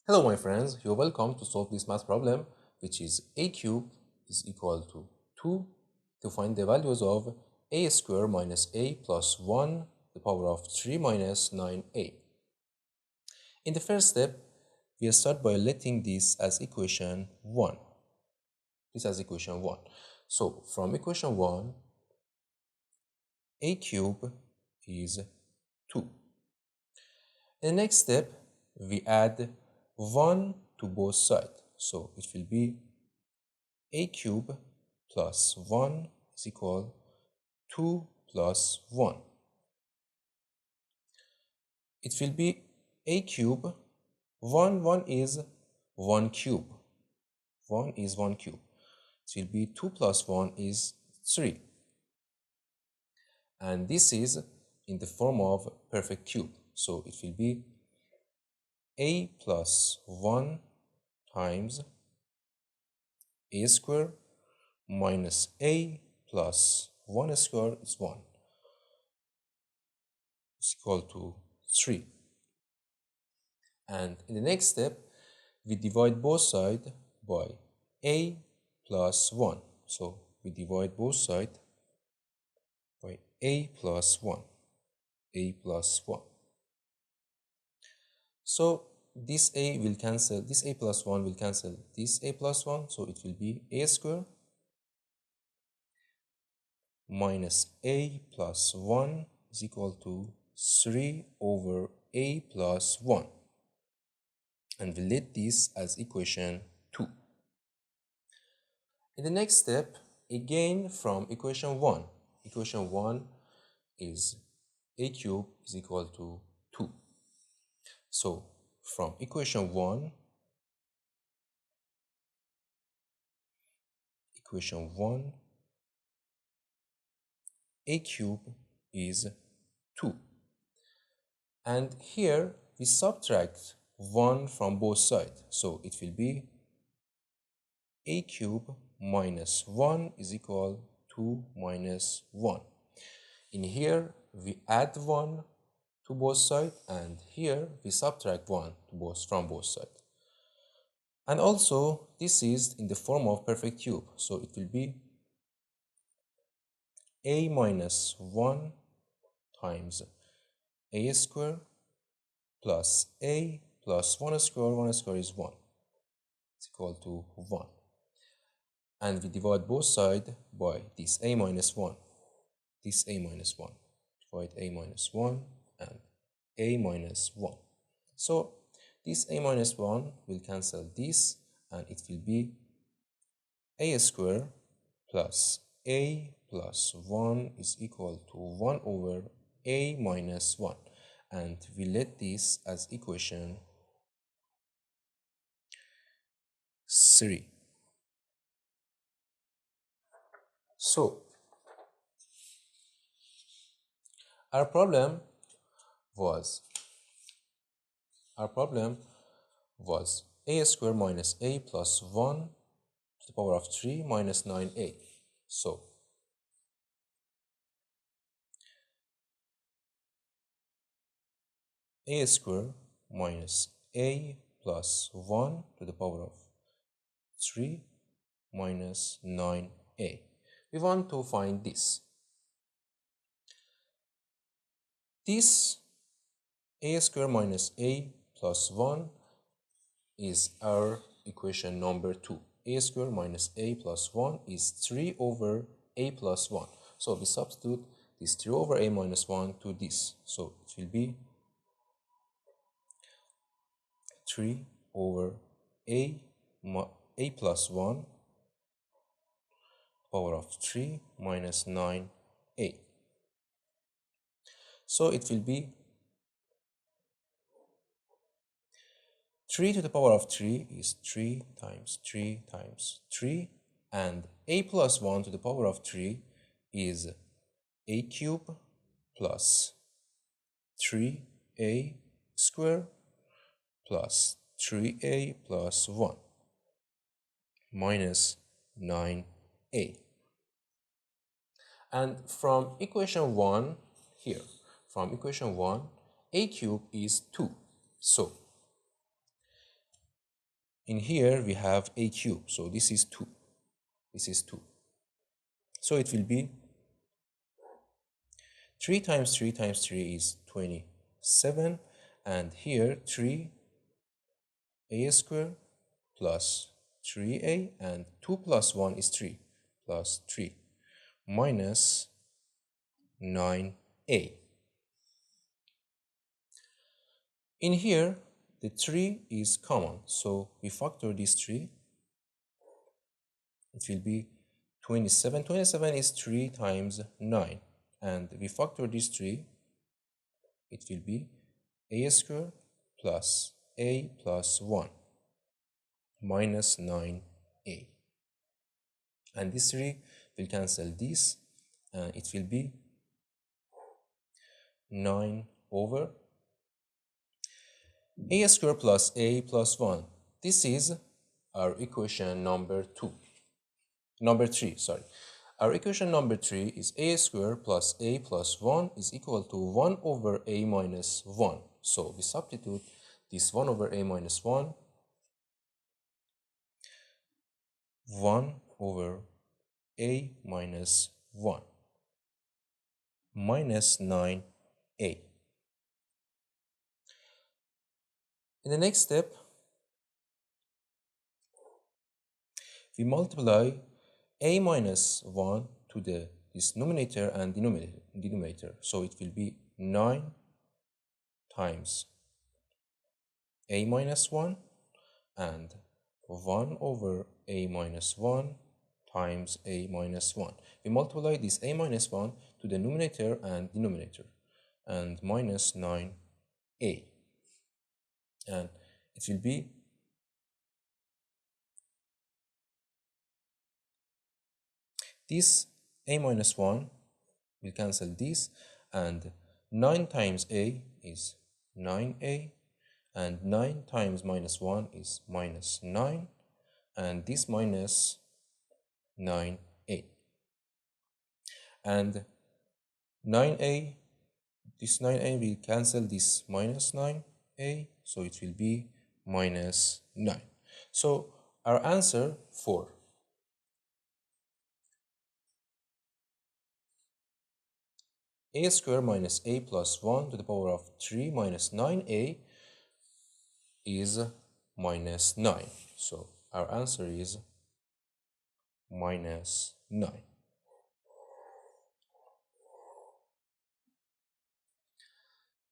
Hello my friends, you're welcome to solve this math problem, which is a cubed is equal to 2 to find the values of a square minus a plus 1 to the power of 3 minus 9a. In the first step, we start by letting this as equation 1. So from equation 1, a cube is 2. In the next step, we add 1 to both sides. So it will be a cube plus 1 is equal 2 plus 1. It will be a cube. 1 is 1 cube. 1 is 1 cube. It will be 2 plus 1 is 3. And this is in the form of perfect cube. So it will be a plus 1 times a square minus a plus 1 square is 1. It's equal to 3. And in the next step, we divide both sides by a plus 1. So we divide both sides by a plus 1. a plus 1. So this a will cancel, this a plus 1 will cancel this a plus 1. So it will be a square minus a plus 1 is equal to 3 over a plus 1. And we let this as equation 2. In the next step, again from equation 1. Equation 1 is a cube is equal to 2. So from equation 1, a cube is 2. And here we subtract 1 from both sides. So it will be a cube minus 1 is equal to minus 1. In here we add 1 to both sides, and here we subtract 1 from both sides. And also this is in the form of perfect cube. So it will be a minus 1 times a square plus a plus 1 square is 1. It's equal to 1. And we divide both sides by this a minus 1. This a minus 1. Divide a minus 1 and a minus 1. So this a minus 1 will cancel this, and it will be a square plus a plus 1 is equal to 1 over a minus 1. And we let this as equation 3. So our problem was a square minus a plus 1 to the power of 3 minus 9a. So a square minus a plus 1 to the power of 3 minus 9a. We want to find this. This a square minus a plus 1 is our equation number 2. A square minus a plus 1 is 3 over a plus 1. So we substitute this 3 over a minus 1 to this. So it will be 3 over a plus 1 power of 3 minus 9a. So it will be 3 to the power of 3 is 3 times 3 times 3, and a plus 1 to the power of 3 is a cube plus 3a square plus 3a plus 1 minus 9a. And from equation 1 here, from equation 1, a cube is 2. So In here we have a cube, so this is 2. This is 2. So it will be 3 times 3 times 3 is 27, and here 3a squared plus 3a, and 2 plus 1 is 3 plus 3 minus 9a. In here the 3 is common, so we factor this 3. It will be 27. 27 is 3 times 9, and we factor this 3. It will be a squared plus a plus 1 minus 9a. And this 3 will cancel this, and it will be 9 over a squared plus a plus 1. This is our equation number 3, sorry. Our equation number 3 is a squared plus a plus 1 is equal to 1 over a minus 1. So we substitute this 1 over a minus 1, 1 over a minus 1 minus 9a. In the next step, we multiply a minus 1 to this numerator and denominator. So it will be 9 times a minus 1 and 1 over a minus 1 times a minus 1. We multiply this a minus 1 to the numerator and denominator, and minus 9a. And it will be this a minus 1 will cancel this, and 9 times a is 9a, and 9 times minus 1 is minus 9, and this minus 9a. And 9a, this 9a will cancel this minus 9a, so it will be minus 9. So our answer 4. A squared minus a plus 1 to the power of 3 minus 9a is minus 9. So our answer is minus 9.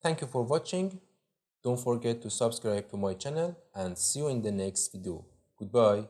Thank you for watching. Don't forget to subscribe to my channel, and see you in the next video. Goodbye.